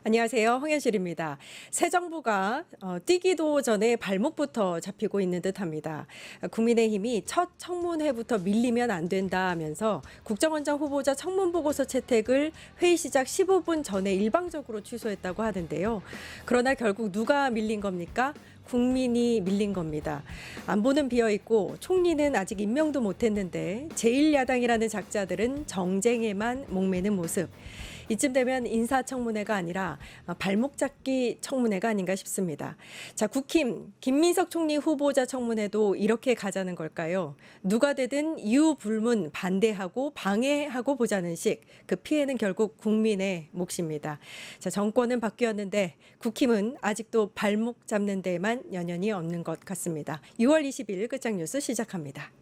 안녕하세요. 홍현실입니다. 새 정부가 뛰기도 전에 발목부터 잡히고 있는 듯합니다. 국민의힘이 첫 청문회부터 밀리면 안 된다 하면서 국정원장 후보자 청문보고서 채택을 회의 시작 15분 전에 일방적으로 취소했다고 하는데요. 그러나 결국 누가 밀린 겁니까? 국민이 밀린 겁니다. 안보는 비어있고 총리는 아직 임명도 못했는데 제1야당이라는 작자들은 정쟁에만 목매는 모습. 이쯤 되면 인사청문회가 아니라 발목 잡기 청문회가 아닌가 싶습니다. 자, 국힘 김민석 총리 후보자 청문회도 이렇게 가자는 걸까요? 누가 되든 이유 불문 반대하고 방해하고 보자는 식. 그 피해는 결국 국민의 몫입니다. 자, 정권은 바뀌었는데 국힘은 아직도 발목 잡는 데만 연연이 없는 것 같습니다. 6월 20일 끝장 뉴스 시작합니다.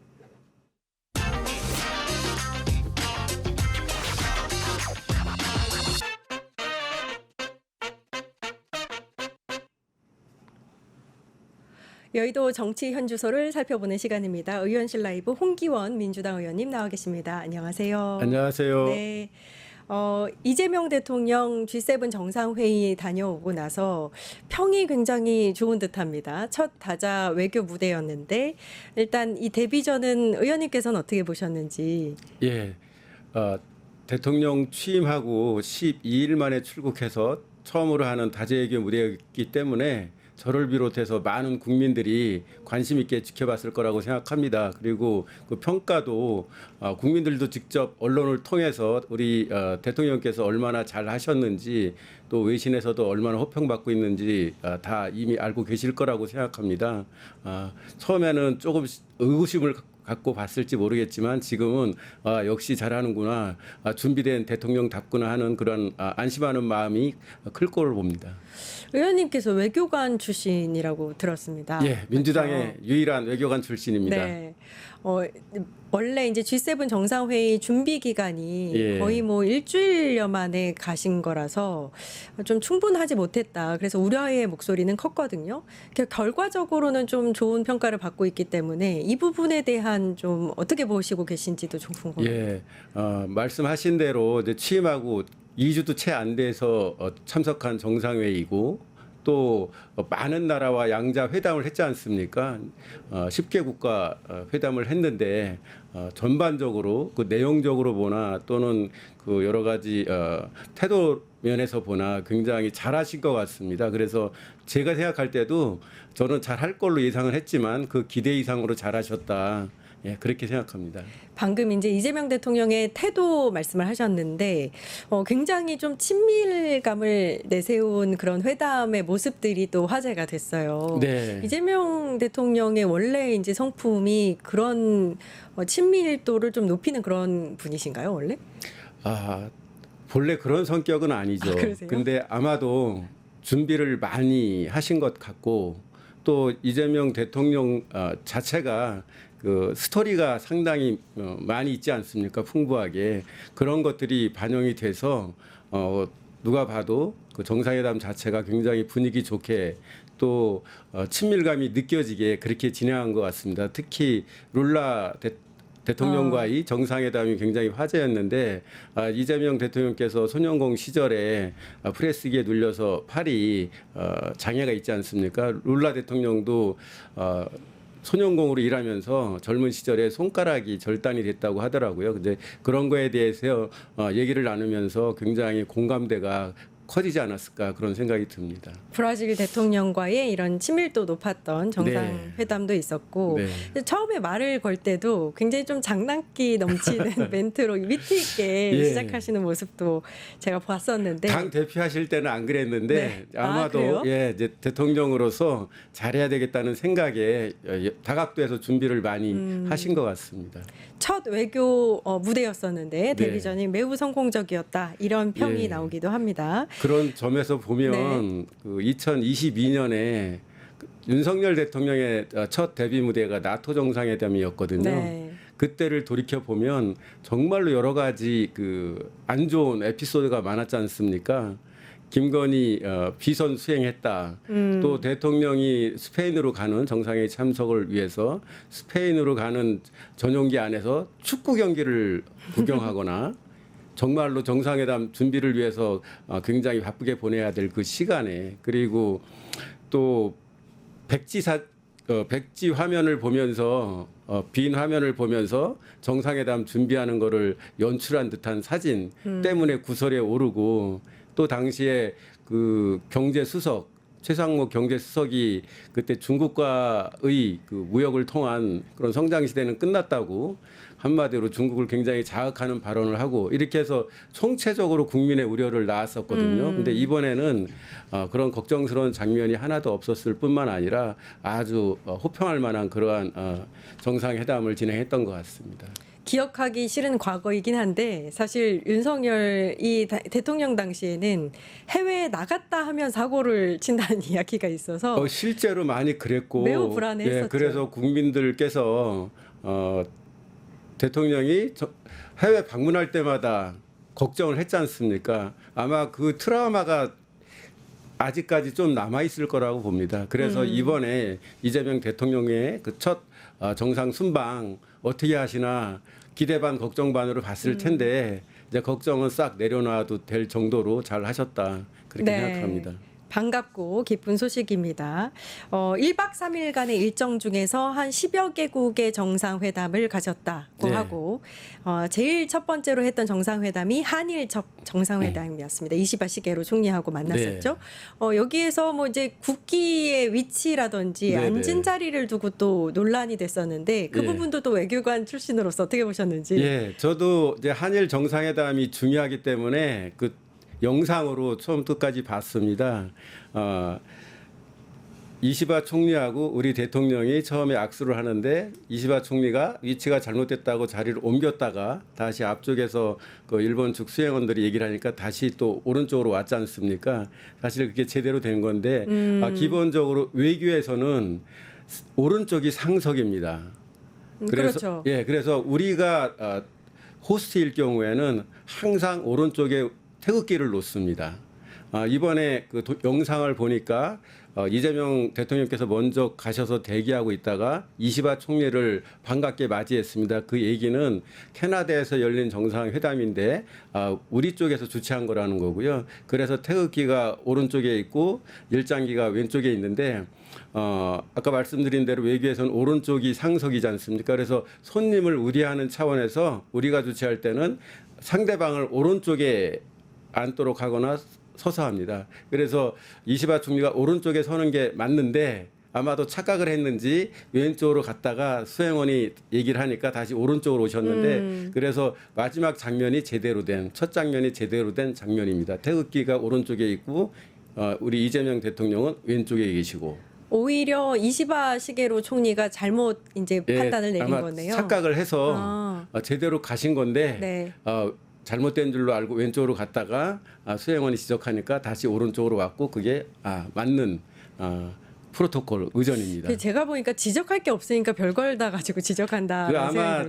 여의도 정치 현주소를 살펴보는 시간입니다. 의원실 라이브 홍기원 민주당 의원님 나와 계십니다. 안녕하세요. 안녕하세요. 네. 이재명 대통령 G7 정상회의 다녀오고 나서 평이 굉장히 좋은 듯합니다. 첫 다자 외교 무대였는데 일단 이 데뷔전은 의원님께서는 어떻게 보셨는지. 예, 대통령 취임하고 12일 만에 출국해서 처음으로 하는 다재외교 무대였기 때문에 저를 비롯해서 많은 국민들이 관심 있게 지켜봤을 거라고 생각합니다. 그리고 그 평가도 국민들도 직접 언론을 통해서 우리 대통령께서 얼마나 잘 하셨는지 또 외신에서도 얼마나 호평받고 있는지 다 이미 알고 계실 거라고 생각합니다. 처음에는 조금 의구심을 갖고 봤을지 모르겠지만 지금은 역시 잘하는구나, 준비된 대통령답구나 하는 그런 안심하는 마음이 클 거를 봅니다. 의원님께서 외교관 출신이라고 들었습니다. 예, 민주당의 그렇죠? 유일한 외교관 출신입니다. 네. 원래 이제 G7 정상회의 준비 기간이 예. 거의 뭐 일주일여 만에 가신 거라서 좀 충분하지 못했다. 그래서 우려의 목소리는 컸거든요. 결과적으로는 좀 좋은 평가를 받고 있기 때문에 이 부분에 대한 좀 어떻게 보시고 계신지도 좀 궁금합니다. 예, 말씀하신 대로 이제 취임하고 2주도 채 안 돼서 참석한 정상회의고 또 많은 나라와 양자 회담을 했지 않습니까? 10개 국가 회담을 했는데 전반적으로 그 내용적으로 보나 또는 그 여러 가지 태도 면에서 보나 굉장히 잘하신 것 같습니다. 그래서 제가 생각할 때도 저는 잘할 걸로 예상을 했지만 그 기대 이상으로 잘하셨다. 예, 그렇게 생각합니다. 방금 이제 이재명 대통령의 태도 말씀을 하셨는데 굉장히 좀 친밀감을 내세운 그런 회담의 모습들이 또 화제가 됐어요. 네. 이재명 대통령의 원래 이제 성품이 그런 친밀도를 좀 높이는 그런 분이신가요, 원래? 본래 그런 성격은 아니죠. 그러세요? 근데 아마도 준비를 많이 하신 것 같고 또 이재명 대통령 자체가 그 스토리가 상당히 많이 있지 않습니까? 풍부하게 그런 것들이 반영이 돼서 누가 봐도 그 정상회담 자체가 굉장히 분위기 좋게 또 친밀감이 느껴지게 그렇게 진행한 것 같습니다. 특히 룰라 대통령과의 정상회담이 굉장히 화제였는데 이재명 대통령께서 손영공 시절에 프레스기에 눌려서 팔이 장애가 있지 않습니까? 룰라 대통령도 손영공으로 일하면서 젊은 시절에 손가락이 절단이 됐다고 하더라고요. 근데 그런 거에 대해서 얘기를 나누면서 굉장히 공감대가 커지지 않았을까 그런 생각이 듭니다. 브라질 대통령과의 이런 친밀도 높았던 정상회담도 있었고 네. 처음에 말을 걸 때도 굉장히 좀 장난기 넘치는 멘트로 위트 있게 예. 시작하시는 모습도 제가 봤었는데 당 대표하실 때는 안 그랬는데 네. 아마도 그래요? 이제 대통령으로서 잘해야 되겠다는 생각에 다각도에서 준비를 많이 하신 것 같습니다. 첫 외교 무대였었는데 네. 데뷔전이 매우 성공적이었다 이런 평이 예. 나오기도 합니다. 그런 점에서 보면 그 2022년에 윤석열 대통령의 첫 데뷔 무대가 나토 정상회담이었거든요. 네. 그때를 돌이켜 보면 정말로 여러 가지 그 안 좋은 에피소드가 많았지 않습니까? 김건희 비선 수행했다. 또 대통령이 스페인으로 가는 정상회의 참석을 위해서 스페인으로 가는 전용기 안에서 축구 경기를 구경하거나 정말로 정상회담 준비를 위해서 굉장히 바쁘게 보내야 될 그 시간에 그리고 또 백지 화면을 보면서 빈 화면을 보면서 정상회담 준비하는 거를 연출한 듯한 사진 때문에 구설에 오르고 또 당시에 그 경제수석 최상목 경제수석이 그때 중국과의 그 무역을 통한 그런 성장 시대는 끝났다고 한마디로 중국을 굉장히 자극하는 발언을 하고 이렇게 해서 총체적으로 국민의 우려를 낳았었거든요. 근데 이번에는 그런 걱정스러운 장면이 하나도 없었을 뿐만 아니라 아주 호평할 만한 그러한 정상회담을 진행했던 것 같습니다. 기억하기 싫은 과거이긴 한데 사실 윤석열 대통령 당시에는 해외에 나갔다 하면 사고를 친다는 이야기가 있어서 실제로 많이 그랬고 매우 불안했었죠. 예, 그래서 국민들께서 대통령이 해외 방문할 때마다 걱정을 했지 않습니까? 아마 그 트라우마가 아직까지 좀 남아 있을 거라고 봅니다. 그래서 이번에 이재명 대통령의 그 첫 정상 순방 어떻게 하시나 기대 반 걱정 반으로 봤을 텐데 이제 걱정은 싹 내려놔도 될 정도로 잘 하셨다 그렇게 생각합니다. 반갑고 기쁜 소식입니다. 1박 3일간의 일정 중에서 한 10여 개국의 정상회담을 가졌다고 네. 하고 제일 첫 번째로 했던 정상회담이 한일 정상회담이었습니다. 이시바 시게로 총리하고 만났었죠. 여기에서 뭐 이제 국기의 위치라든지 네, 앉은 네. 자리를 두고 또 논란이 됐었는데 그 예. 부분도 또 외교관 출신으로서 어떻게 보셨는지. 예, 저도 이제 한일 정상회담이 중요하기 때문에 그 영상으로 처음 끝까지 봤습니다. 이시바 총리하고 우리 대통령이 처음에 악수를 하는데 이시바 총리가 위치가 잘못됐다고 자리를 옮겼다가 다시 앞쪽에서 그 일본 측 수행원들이 얘기를 하니까 다시 또 오른쪽으로 왔지 않습니까? 사실 그게 제대로 된 건데 기본적으로 외교에서는 오른쪽이 상석입니다. 그렇죠. 예, 그래서 우리가 호스트일 경우에는 항상 오른쪽에 태극기를 놓습니다. 이번에 그 영상을 보니까 이재명 대통령께서 먼저 가셔서 대기하고 있다가 이시바 총리를 반갑게 맞이했습니다. 그 얘기는 캐나다에서 열린 정상회담인데 우리 쪽에서 주최한 거라는 거고요. 그래서 태극기가 오른쪽에 있고 일장기가 왼쪽에 있는데 아까 말씀드린 대로 외교에서는 오른쪽이 상석이지 않습니까? 그래서 손님을 우대하는 차원에서 우리가 주최할 때는 상대방을 오른쪽에 앉도록 하거나 서서 합니다. 그래서 이시바 총리가 오른쪽에 서는 게 맞는데 아마도 착각을 했는지 왼쪽으로 갔다가 수행원이 얘기를 하니까 다시 오른쪽으로 오셨는데 그래서 마지막 장면이 제대로 된 첫 장면이 제대로 된 장면입니다. 태극기가 오른쪽에 있고 우리 이재명 대통령은 왼쪽에 계시고 오히려 이시바 시게로 총리가 잘못 이제 판단을 내린 아마 거네요. 착각을 해서 제대로 가신 건데 네. 잘못된 줄로 알고 왼쪽으로 갔다가 수행원이 지적하니까 다시 오른쪽으로 왔고 그게 맞는 프로토콜 의전입니다. 제가 보니까 지적할 게 없으니까 별걸 다 가지고 지적한다. 그 아마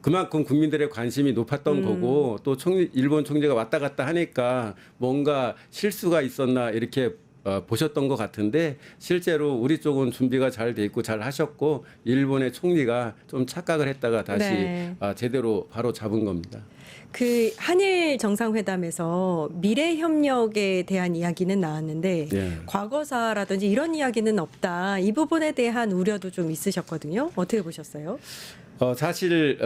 그만큼 국민들의 관심이 높았던 거고 또 일본 총리가 왔다 갔다 하니까 뭔가 실수가 있었나 이렇게 보셨던 것 같은데 실제로 우리 쪽은 준비가 잘 돼 있고 잘 하셨고 일본의 총리가 좀 착각을 했다가 다시 네. 제대로 바로 잡은 겁니다. 그 한일 정상회담에서 미래 협력에 대한 이야기는 나왔는데 네. 과거사라든지 이런 이야기는 없다. 이 부분에 대한 우려도 좀 있으셨거든요. 어떻게 보셨어요? 사실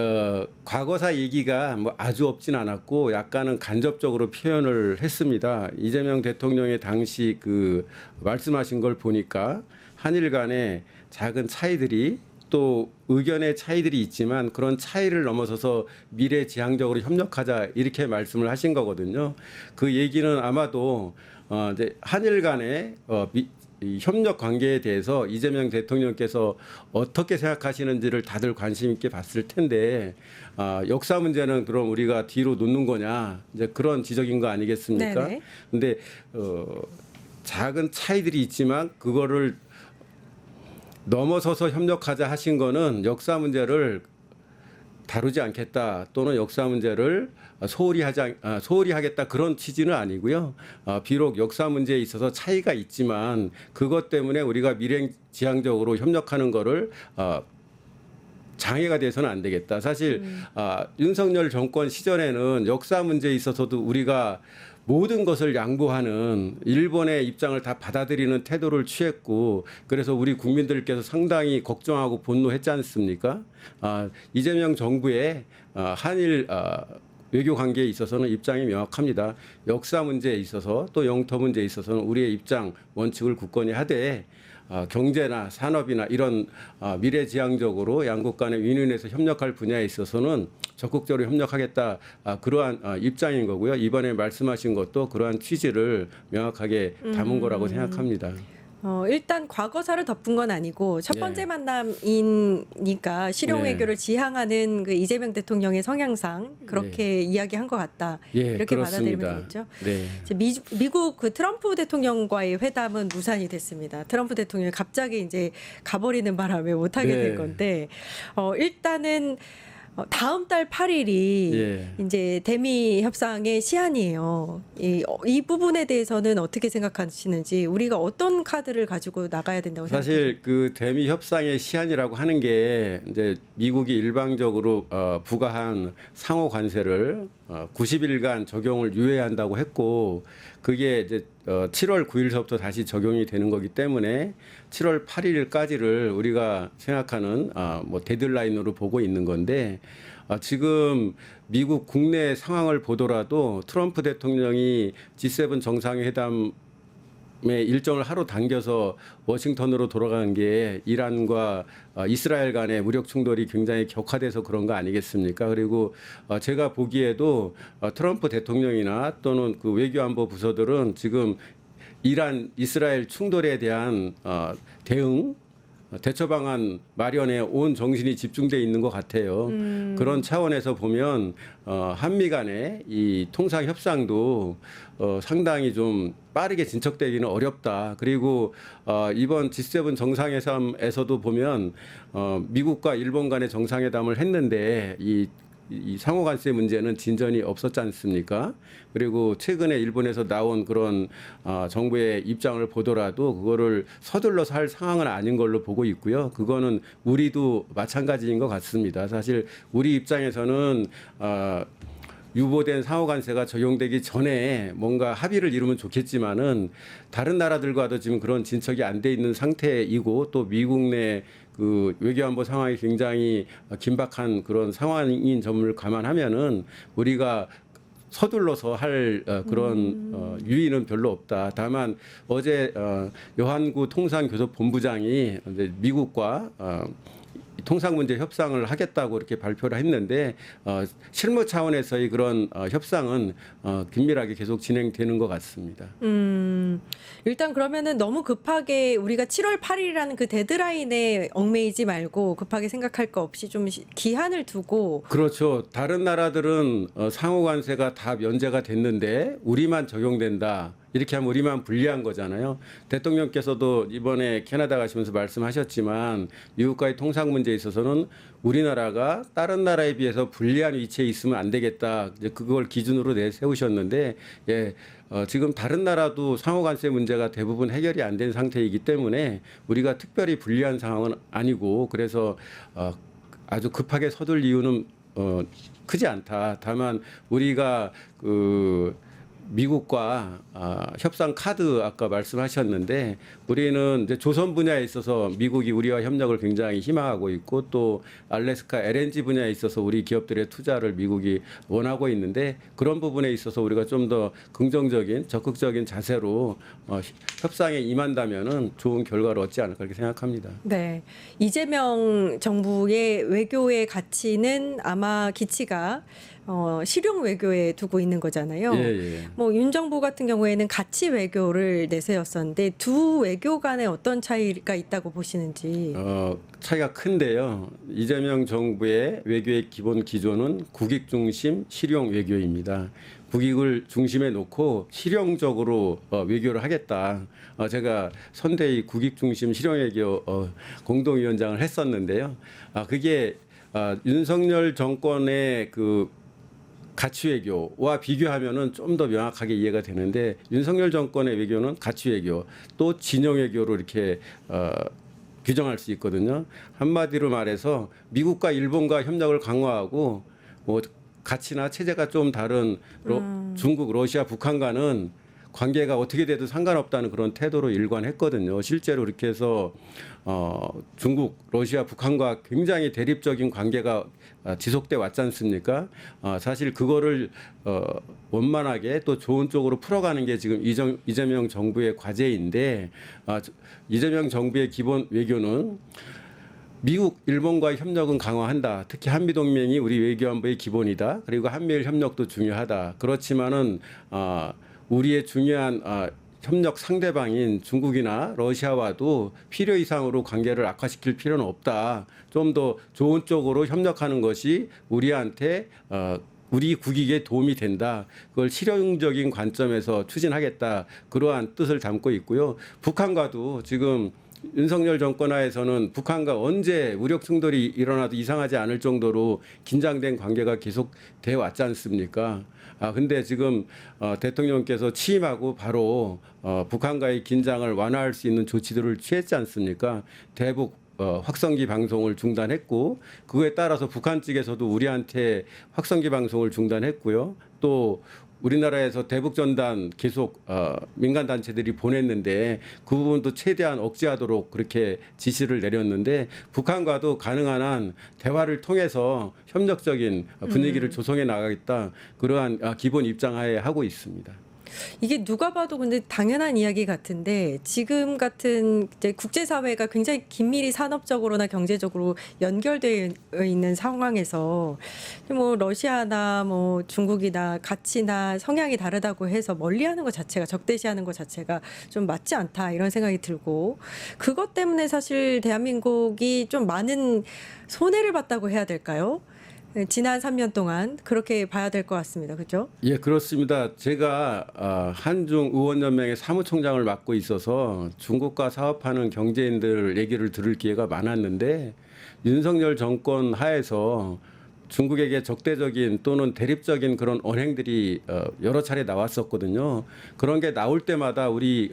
과거사 얘기가 뭐 아주 없진 않았고 약간은 간접적으로 표현을 했습니다. 이재명 대통령의 당시 그 말씀하신 걸 보니까 한일 간의 작은 차이들이 또 의견의 차이들이 있지만 그런 차이를 넘어서서 미래지향적으로 협력하자 이렇게 말씀을 하신 거거든요. 그 얘기는 아마도 이제 한일 간의 이 협력 관계에 대해서 이재명 대통령께서 어떻게 생각하시는지를 다들 관심 있게 봤을 텐데 역사 문제는 그럼 우리가 뒤로 놓는 거냐 이제 그런 지적인 거 아니겠습니까? 네네. 근데 작은 차이들이 있지만 그거를 넘어서서 협력하자 하신 거는 역사 문제를 다루지 않겠다 또는 역사 문제를 소홀히 하겠다 그런 취지는 아니고요. 비록 역사 문제에 있어서 차이가 있지만 그것 때문에 우리가 미래지향적으로 협력하는 거를 장애가 돼서는 안 되겠다. 사실 윤석열 정권 시절에는 역사 문제에 있어서도 우리가 모든 것을 양보하는 일본의 입장을 다 받아들이는 태도를 취했고 그래서 우리 국민들께서 상당히 걱정하고 분노했지 않습니까? 이재명 정부의 한일 외교 관계에 있어서는 입장이 명확합니다. 역사 문제에 있어서 또 영토 문제에 있어서는 우리의 입장 원칙을 굳건히 하되 경제나 산업이나 이런 미래지향적으로 양국 간의 윈윈에서 협력할 분야에 있어서는 적극적으로 협력하겠다 그러한 입장인 거고요. 이번에 말씀하신 것도 그러한 취지를 명확하게 담은 거라고 생각합니다. 일단 과거사를 덮은 건 아니고 첫 번째 예. 만남이니까 실용 예. 외교를 지향하는 그 이재명 대통령의 성향상 그렇게 이야기한 것 같다. 예, 이렇게 그렇습니다. 받아들이면 되겠죠. 네. 이제 미국 그 트럼프 대통령과의 회담은 무산이 됐습니다. 트럼프 대통령이 갑자기 이제 가버리는 바람에 못하게 네. 된 건데 일단은 다음 달 8일이 예. 이제 대미 협상의 시한이에요. 이 부분에 대해서는 어떻게 생각하시는지 우리가 어떤 카드를 가지고 나가야 된다고 생각하세요? 사실 그 대미 협상의 시한이라고 하는 게 이제 미국이 일방적으로 부과한 상호 관세를 90일간 적용을 유예한다고 했고 그게 이제 7월 9일서부터 다시 적용이 되는 거기 때문에 7월 8일까지를 우리가 생각하는 뭐 데드라인으로 보고 있는 건데 지금 미국 국내 상황을 보더라도 트럼프 대통령이 G7 정상회담 일정을 하루 당겨서 워싱턴으로 돌아간 게 이란과 이스라엘 간의 무력 충돌이 굉장히 격화돼서 그런 거 아니겠습니까? 그리고 제가 보기에도 트럼프 대통령이나 또는 그 외교안보 부서들은 지금 이란 이스라엘 충돌에 대한 대응 대처 방안 마련에 온 정신이 집중돼 있는 것 같아요. 그런 차원에서 보면 한미 간의 이 통상 협상도 상당히 좀 빠르게 진척되기는 어렵다. 그리고 이번 G7 정상회담에서도 보면 미국과 일본 간의 정상회담을 했는데 이 상호 관세 문제는 진전이 없었지 않습니까? 그리고 최근에 일본에서 나온 그런 정부의 입장을 보더라도 그거를 서둘러서 할 상황은 아닌 걸로 보고 있고요. 그거는 우리도 마찬가지인 것 같습니다. 사실 우리 입장에서는 유보된 상호 관세가 적용되기 전에 뭔가 합의를 이루면 좋겠지만은 다른 나라들과도 지금 그런 진척이 안 돼 있는 상태이고 또 미국 내 그 외교안보 상황이 굉장히 긴박한 그런 상황인 점을 감안하면은 우리가 서둘러서 할 그런 유의는 별로 없다. 다만 어제 여한구 통상교섭본부장이 이제 미국과 통상 문제 협상을 하겠다고 이렇게 발표를 했는데 실무 차원에서의 그런 협상은 긴밀하게 계속 진행되는 것 같습니다. 일단 그러면은 너무 급하게 우리가 7월 8일이라는 그 데드라인에 얽매이지 말고 급하게 생각할 거 없이 좀 기한을 두고 그렇죠. 다른 나라들은 상호 관세가 다 면제가 됐는데 우리만 적용된다. 이렇게 하면 우리만 불리한 거잖아요. 대통령께서도 이번에 캐나다 가시면서 말씀하셨지만 미국과의 통상 문제에 있어서는 우리나라가 다른 나라에 비해서 불리한 위치에 있으면 안 되겠다. 이제 그걸 기준으로 내세우셨는데 지금 다른 나라도 상호 관세 문제가 대부분 해결이 안 된 상태이기 때문에 우리가 특별히 불리한 상황은 아니고 그래서 아주 급하게 서둘 이유는 크지 않다. 다만 우리가 미국과 협상 카드 아까 말씀하셨는데 우리는 이제 조선 분야에 있어서 미국이 우리와 협력을 굉장히 희망하고 있고 또 알래스카 LNG 분야에 있어서 우리 기업들의 투자를 미국이 원하고 있는데 그런 부분에 있어서 우리가 좀 더 긍정적인 적극적인 자세로 협상에 임한다면은 좋은 결과를 얻지 않을까 그렇게 생각합니다. 네. 이재명 정부의 외교의 가치는 아마 기치가 실용 외교에 두고 있는 거잖아요. 예. 뭐 윤 정부 같은 경우에는 가치 외교를 내세웠었는데 두 외교 간에 어떤 차이가 있다고 보시는지. 차이가 큰데요. 이재명 정부의 외교의 기본 기조는 국익 중심 실용 외교입니다. 국익을 중심에 놓고 실용적으로 외교를 하겠다. 제가 선대위 국익 중심 실용 외교 공동위원장을 했었는데요. 그게 윤석열 정권의 그 가치 외교와 비교하면은 좀 더 명확하게 이해가 되는데 윤석열 정권의 외교는 가치 외교 또 진영 외교로 이렇게 규정할 수 있거든요. 한마디로 말해서 미국과 일본과 협력을 강화하고 뭐 가치나 체제가 좀 다른 중국, 러시아, 북한과는 관계가 어떻게 돼도 상관없다는 그런 태도로 일관했거든요. 실제로 그렇게 해서 중국, 러시아, 북한과 굉장히 대립적인 관계가 지속돼 왔지 않습니까? 사실 그거를 원만하게 또 좋은 쪽으로 풀어가는 게 지금 이재명 정부의 과제인데 이재명 정부의 기본 외교는 미국, 일본과의 협력은 강화한다. 특히 한미동맹이 우리 외교안보의 기본이다. 그리고 한미일 협력도 중요하다. 그렇지만은 우리의 중요한 협력 상대방인 중국이나 러시아와도 필요 이상으로 관계를 악화시킬 필요는 없다. 좀 더 좋은 쪽으로 협력하는 것이 우리한테 우리 국익에 도움이 된다. 그걸 실용적인 관점에서 추진하겠다. 그러한 뜻을 담고 있고요. 북한과도 지금 윤석열 정권 하에서는 북한과 언제 무력 충돌이 일어나도 이상하지 않을 정도로 긴장된 관계가 계속 돼 왔지 않습니까? 근데 지금 대통령께서 취임하고 바로 북한과의 긴장을 완화할 수 있는 조치들을 취했지 않습니까? 대북 확성기 방송을 중단했고 그거에 따라서 북한 측에서도 우리한테 확성기 방송을 중단했고요. 또 우리나라에서 대북 전단 계속 민간 단체들이 보냈는데 그 부분도 최대한 억제하도록 그렇게 지시를 내렸는데 북한과도 가능한 한 대화를 통해서 협력적인 분위기를 조성해 나가겠다 그러한 기본 입장하에 하고 있습니다. 이게 누가 봐도 근데 당연한 이야기 같은데 지금 같은 이제 국제사회가 굉장히 긴밀히 산업적으로나 경제적으로 연결되어 있는 상황에서 뭐 러시아나 뭐 중국이나 가치나 성향이 다르다고 해서 멀리하는 것 자체가 적대시하는 것 자체가 좀 맞지 않다 이런 생각이 들고 그것 때문에 사실 대한민국이 좀 많은 손해를 봤다고 해야 될까요? 지난 3년 동안 그렇게 봐야 될 것 같습니다. 그렇죠? 예, 그렇습니다. 제가 한중 의원연맹의 사무총장을 맡고 있어서 중국과 사업하는 경제인들 얘기를 들을 기회가 많았는데 윤석열 정권 하에서 중국에게 적대적인 또는 대립적인 그런 언행들이 여러 차례 나왔었거든요. 그런 게 나올 때마다 우리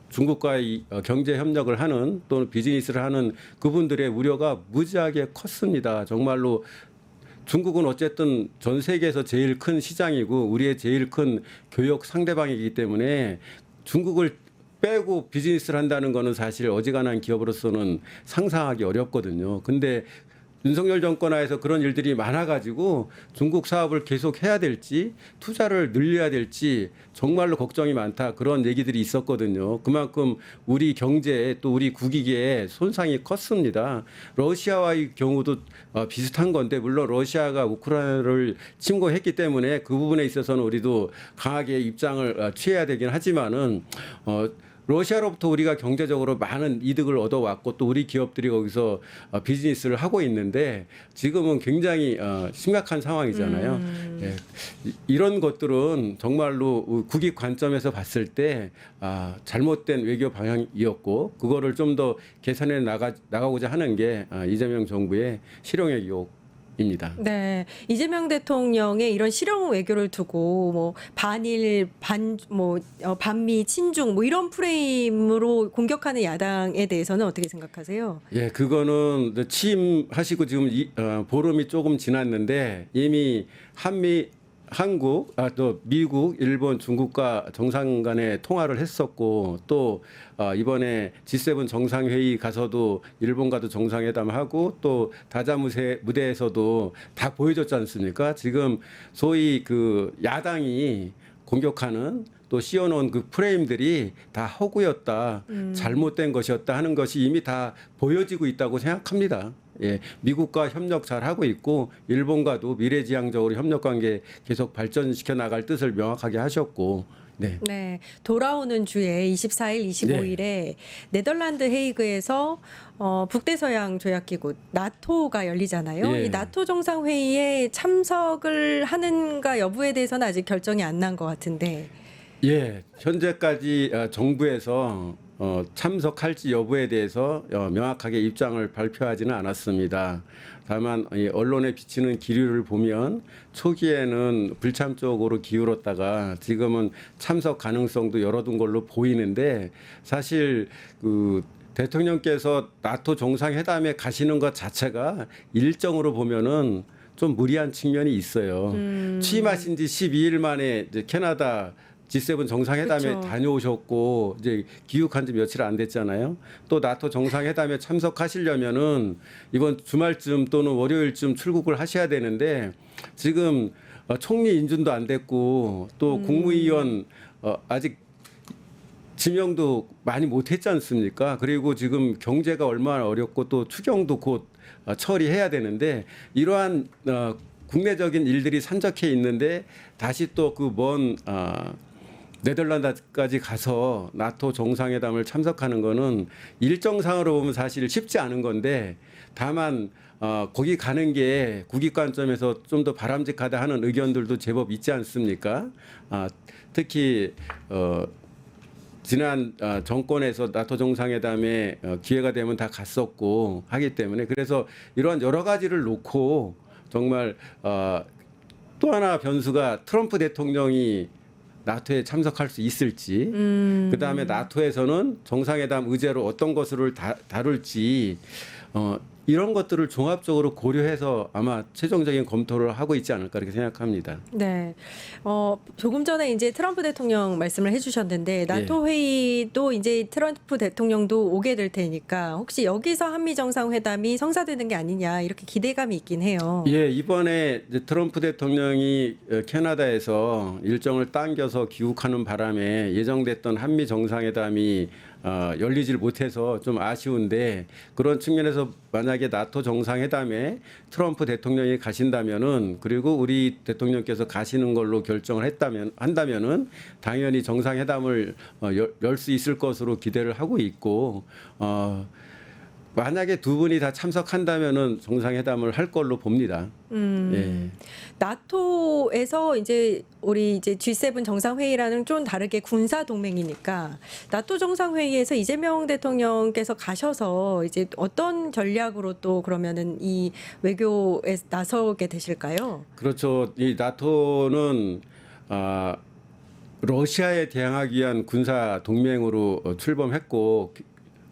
중국과의 경제 협력을 하는 또는 비즈니스를 하는 그분들의 우려가 무지하게 컸습니다. 정말로 중국은 어쨌든 전 세계에서 제일 큰 시장이고 우리의 제일 큰 교역 상대방이기 때문에 중국을 빼고 비즈니스를 한다는 거는 사실 어지간한 기업으로서는 상상하기 어렵거든요. 근데 윤석열 정권 하에서 그런 일들이 많아가지고 중국 사업을 계속 해야 될지 투자를 늘려야 될지 정말로 걱정이 많다 그런 얘기들이 있었거든요. 그만큼 우리 경제에 또 우리 국익에 손상이 컸습니다. 러시아와의 경우도 비슷한 건데 물론 러시아가 우크라이나를 침공했기 때문에 그 부분에 있어서는 우리도 강하게 입장을 취해야 되긴 하지만은 러시아로부터 우리가 경제적으로 많은 이득을 얻어왔고 또 우리 기업들이 거기서 비즈니스를 하고 있는데 지금은 굉장히 심각한 상황이잖아요. 예, 이런 것들은 정말로 국익 관점에서 봤을 때 잘못된 외교 방향이었고 그거를 좀 더 개선해 나가고자 하는 게 이재명 정부의 실용의 입니다. 네, 이재명 대통령의 이런 실용 외교를 두고 뭐 반일 반미 친중 뭐 이런 프레임으로 공격하는 야당에 대해서는 어떻게 생각하세요? 예, 그거는 취임하시고 지금 보름이 조금 지났는데 이미 한국, 또 미국, 일본, 중국과 정상 간에 통화를 했었고 또 이번에 G7 정상회의 가서도 일본과도 정상회담하고 또 다자 무대에서도 다 보여줬지 않습니까? 지금 소위 그 야당이 공격하는 또 씌워놓은 그 프레임들이 다 허구였다, 잘못된 것이었다 하는 것이 이미 다 보여지고 있다고 생각합니다. 예, 미국과 협력 잘 하고 있고 일본과도 미래지향적으로 협력 관계 계속 발전시켜 나갈 뜻을 명확하게 하셨고, 네. 네, 돌아오는 주에 24일, 25일에 네덜란드 헤이그에서 북대서양 조약기구 나토가 열리잖아요. 예. 이 나토 정상회의에 참석을 하는가 여부에 대해서는 아직 결정이 안 난 것 같은데. 예, 현재까지 정부에서 참석할지 여부에 대해서 명확하게 입장을 발표하지는 않았습니다. 다만 언론에 비치는 기류를 보면 초기에는 불참 쪽으로 기울었다가 지금은 참석 가능성도 열어둔 걸로 보이는데 사실 그 대통령께서 나토 정상회담에 가시는 것 자체가 일정으로 보면은 좀 무리한 측면이 있어요. 취임하신 지 12일 만에 이제 캐나다 G7 정상회담에 그쵸. 다녀오셨고 이제 귀국한 지 며칠 안 됐잖아요. 또 나토 정상회담에 참석하시려면은 이번 주말쯤 또는 월요일쯤 출국을 하셔야 되는데 지금 총리 인준도 안 됐고 또 국무위원 아직 지명도 많이 못했지 않습니까? 그리고 지금 경제가 얼마나 어렵고 또 추경도 곧 처리해야 되는데 이러한 국내적인 일들이 산적해 있는데 다시 또 그 먼 네덜란드까지 가서 나토 정상회담을 참석하는 거는 일정상으로 보면 사실 쉽지 않은 건데 다만 거기 가는 게 국익 관점에서 좀 더 바람직하다 하는 의견들도 제법 있지 않습니까? 특히 지난 정권에서 나토 정상회담에 기회가 되면 다 갔었고 하기 때문에 그래서 이러한 여러 가지를 놓고 정말 또 하나 변수가 트럼프 대통령이 나토에 참석할 수 있을지 그다음에 나토에서는 정상회담 의제로 어떤 것을 다룰지 이런 것들을 종합적으로 고려해서 아마 최종적인 검토를 하고 있지 않을까 이렇게 생각합니다. 네. 조금 전에 이제 트럼프 대통령 말씀을 해주셨는데 나토 회의도 이제 트럼프 대통령도 오게 될 테니까 혹시 여기서 한미 정상회담이 성사되는 게 아니냐 이렇게 기대감이 있긴 해요. 예, 이번에 이제 트럼프 대통령이 캐나다에서 일정을 당겨서 귀국하는 바람에 예정됐던 한미 정상회담이 열리질 못해서 좀 아쉬운데 그런 측면에서 만약에 나토 정상회담에 트럼프 대통령이 가신다면은 그리고 우리 대통령께서 가시는 걸로 결정을 한다면은 당연히 정상회담을 열 수 있을 것으로 기대를 하고 있고 만약에 두 분이 다 참석한다면은 정상회담을 할 걸로 봅니다. 예. 나토에서 이제 우리 이제 G7 정상회의라는 좀 다르게 군사 동맹이니까 나토 정상회의에서 이재명 대통령께서 가셔서 이제 어떤 전략으로 또 그러면은 이 외교에 나서게 되실까요? 그렇죠. 이 나토는 러시아에 대항하기 위한 군사 동맹으로 출범했고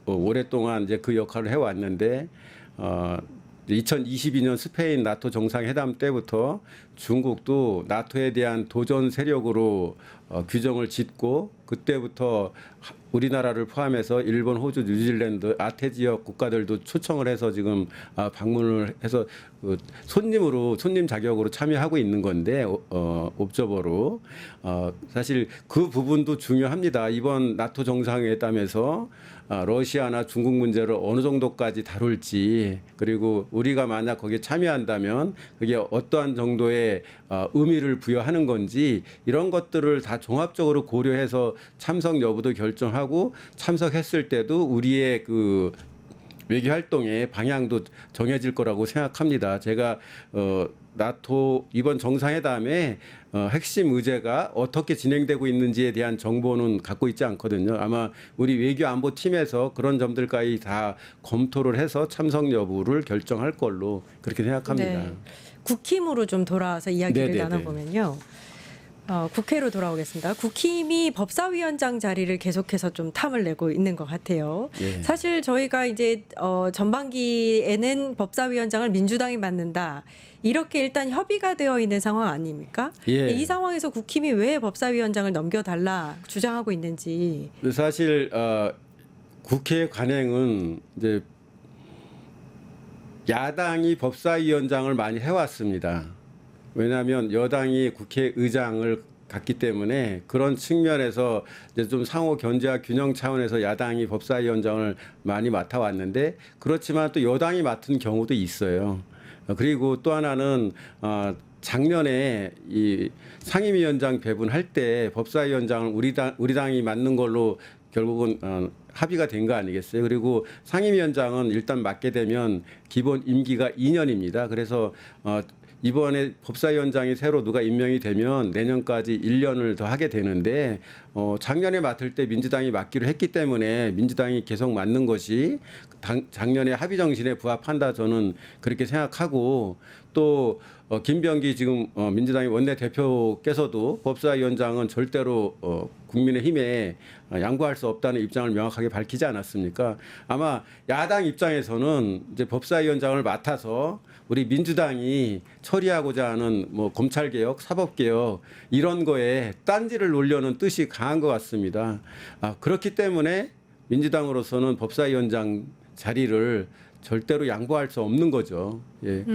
오랫동안 이제 그 역할을 해왔는데 2022년 스페인 나토 정상회담 때부터 중국도 나토에 대한 도전 세력으로 규정을 짓고 그때부터 우리나라를 포함해서 일본, 호주, 뉴질랜드, 아태 지역 국가들도 초청을 해서 지금 방문을 해서 손님 자격으로 참여하고 있는 건데 옵저버로 사실 그 부분도 중요합니다. 이번 나토 정상회담에서 러시아나 중국 문제를 어느 정도까지 다룰지 그리고 우리가 만약 거기에 참여한다면 그게 어떠한 정도의 의미를 부여하는 건지 이런 것들을 다 종합적으로 고려해서 참석 여부도 결정하고 참석했을 때도 우리의 그 외교 활동의 방향도 정해질 거라고 생각합니다. 제가 나토 이번 정상회담에 핵심 의제가 어떻게 진행되고 있는지에 대한 정보는 갖고 있지 않거든요. 아마 우리 외교안보팀에서 그런 점들까지 다 검토를 해서 참석 여부를 결정할 걸로 그렇게 생각합니다. 네. 국힘으로 좀 돌아와서 이야기를 네네네. 나눠보면요. 국회로 돌아오겠습니다. 국힘이 법사위원장 자리를 계속해서 좀 탐을 내고 있는 것 같아요. 예. 사실 저희가 이제 전반기에는 법사위원장을 민주당이 맡는다. 이렇게 일단 협의가 되어 있는 상황 아닙니까? 예. 이 상황에서 국힘이 왜 법사위원장을 넘겨달라 주장하고 있는지. 사실 국회 관행은 이제 야당이 법사위원장을 많이 해왔습니다. 왜냐하면 여당이 국회의장을 갖기 때문에 그런 측면에서 이제 좀 상호 견제와 균형 차원에서 야당이 법사위원장을 많이 맡아왔는데 그렇지만 또 여당이 맡은 경우도 있어요. 그리고 또 하나는 작년에 이 상임위원장 배분할 때 법사위원장을 우리 당이 맡는 걸로 결국은 합의가 된 거 아니겠어요? 그리고 상임위원장은 일단 맡게 되면 기본 임기가 2년입니다. 그래서 이번에 법사위원장이 새로 누가 임명이 되면 내년까지 1년을 더 하게 되는데 작년에 맡을 때 민주당이 맡기로 했기 때문에 민주당이 계속 맡는 것이 작년에 합의 정신에 부합한다 저는 그렇게 생각하고 또 김병기 지금 민주당의 원내대표께서도 법사위원장은 절대로 국민의힘에 양보할 수 없다는 입장을 명확하게 밝히지 않았습니까? 아마 야당 입장에서는 이제 법사위원장을 맡아서 우리 민주당이 처리하고자 하는 뭐 검찰개혁, 사법개혁 이런 거에 딴지를 놓으려는 뜻이 강한 것 같습니다. 그렇기 때문에 민주당으로서는 법사위원장 자리를 절대로 양보할 수 없는 거죠. 예.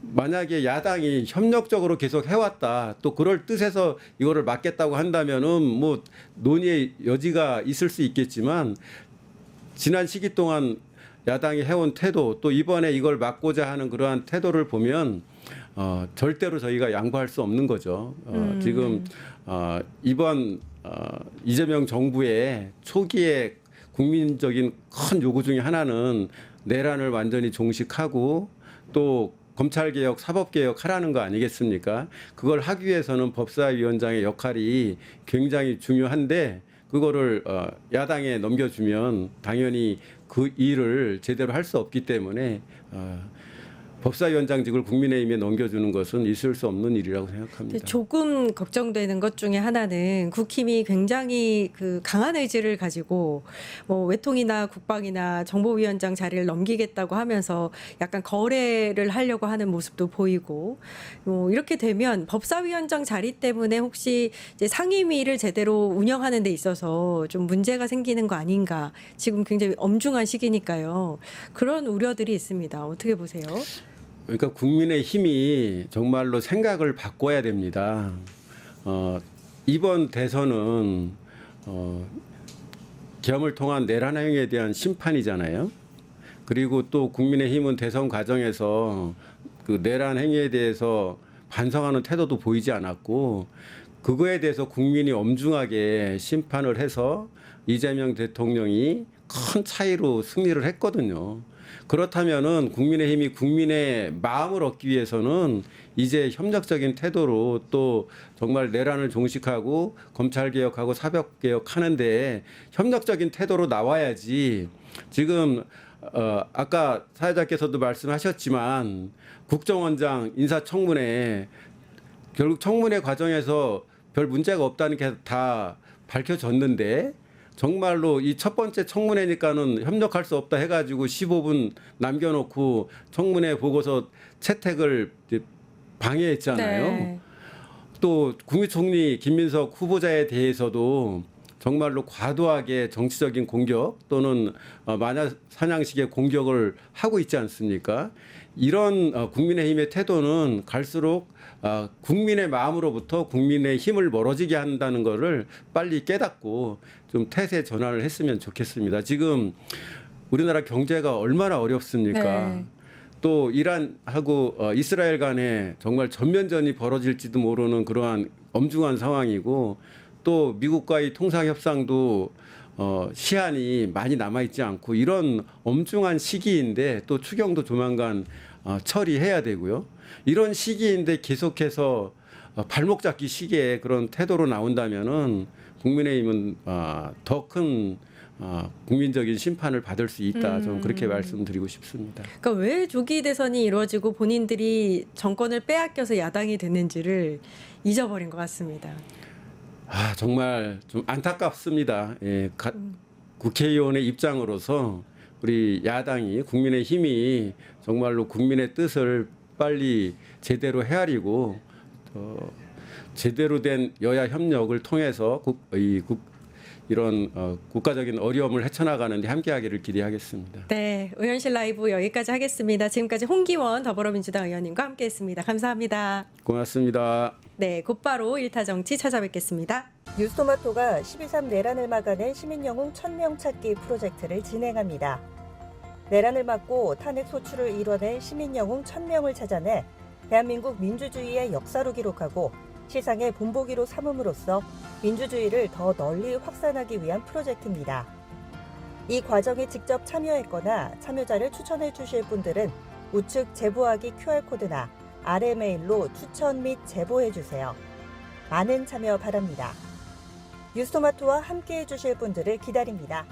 만약에 야당이 협력적으로 계속 해왔다, 또 그럴 뜻에서 이거를 막겠다고 한다면은 뭐 논의의 여지가 있을 수 있겠지만 지난 시기 동안 야당이 해온 태도, 또 이번에 이걸 막고자 하는 그러한 태도를 보면 절대로 저희가 양보할 수 없는 거죠. 지금 이번 이재명 정부의 초기에 국민적인 큰 요구 중에 하나는 내란을 완전히 종식하고 또 검찰개혁, 사법개혁 하라는 거 아니겠습니까? 그걸 하기 위해서는 법사위원장의 역할이 굉장히 중요한데 그거를 야당에 넘겨주면 당연히 그 일을 제대로 할 수 없기 때문에 법사위원장직을 국민의힘에 넘겨주는 것은 있을 수 없는 일이라고 생각합니다. 조금 걱정되는 것 중에 하나는 국힘이 굉장히 그 강한 의지를 가지고 뭐 외통이나 국방이나 정보위원장 자리를 넘기겠다고 하면서 약간 거래를 하려고 하는 모습도 보이고 뭐 이렇게 되면 법사위원장 자리 때문에 혹시 이제 상임위를 제대로 운영하는 데 있어서 좀 문제가 생기는 거 아닌가. 지금 굉장히 엄중한 시기니까요. 그런 우려들이 있습니다. 어떻게 보세요? 그러니까 국민의힘이 정말로 생각을 바꿔야 됩니다. 이번 대선은 계엄을 통한 내란 행위에 대한 심판이잖아요. 그리고 또 국민의힘은 대선 과정에서 그 내란 행위에 대해서 반성하는 태도도 보이지 않았고 그거에 대해서 국민이 엄중하게 심판을 해서 이재명 대통령이 큰 차이로 승리를 했거든요. 그렇다면은 국민의힘이 국민의 마음을 얻기 위해서는 이제 협력적인 태도로 또 정말 내란을 종식하고 검찰개혁하고 사법개혁하는데 협력적인 태도로 나와야지. 지금 아까 사회자께서도 말씀하셨지만 국정원장 인사청문회 결국 청문회 과정에서 별 문제가 없다는 게 다 밝혀졌는데 정말로 이 첫 번째 청문회니까는 협력할 수 없다 해가지고 15분 남겨놓고 청문회 보고서 채택을 방해했잖아요. 네. 또 국무총리 김민석 후보자에 대해서도 정말로 과도하게 정치적인 공격 또는 마녀 사냥식의 공격을 하고 있지 않습니까? 이런 국민의힘의 태도는 갈수록 국민의 마음으로부터 국민의 힘을 멀어지게 한다는 것을 빨리 깨닫고 좀 태세 전환을 했으면 좋겠습니다. 지금 우리나라 경제가 얼마나 어렵습니까? 네. 또 이란하고 이스라엘 간에 정말 전면전이 벌어질지도 모르는 그러한 엄중한 상황이고 또 미국과의 통상협상도 시한이 많이 남아있지 않고 이런 엄중한 시기인데 또 추경도 조만간 처리해야 되고요. 이런 시기인데 계속해서 발목 잡기 시기에 그런 태도로 나온다면은 국민의힘은 더 큰 국민적인 심판을 받을 수 있다. 저는 그렇게 말씀드리고 싶습니다. 그러니까 왜 조기 대선이 이루어지고 본인들이 정권을 빼앗겨서 야당이 됐는지를 잊어버린 것 같습니다. 정말 좀 안타깝습니다. 예, 국회의원의 입장으로서 우리 야당이 국민의힘이 정말로 국민의 뜻을 빨리 제대로 헤아리고 제대로 된 여야 협력을 통해서 이런 국가적인 어려움을 헤쳐나가는 데 함께하기를 기대하겠습니다. 네, 의원실 라이브 여기까지 하겠습니다. 지금까지 홍기원 더불어민주당 의원님과 함께했습니다. 감사합니다. 고맙습니다. 네, 곧바로 1타 정치 찾아뵙겠습니다. 뉴스토마토가 12.3 내란을 막아낸 시민영웅 1000명 찾기 프로젝트를 진행합니다. 내란을 막고 탄핵 소추를 이뤄낸 시민영웅 1000명을 찾아내 대한민국 민주주의의 역사로 기록하고 시상의 본보기로 삼음으로써 민주주의를 더 널리 확산하기 위한 프로젝트입니다. 이 과정에 직접 참여했거나 참여자를 추천해 주실 분들은 우측 제보하기 QR코드나 아래 메일로 추천 및 제보해 주세요. 많은 참여 바랍니다. 뉴스토마토와 함께해 주실 분들을 기다립니다.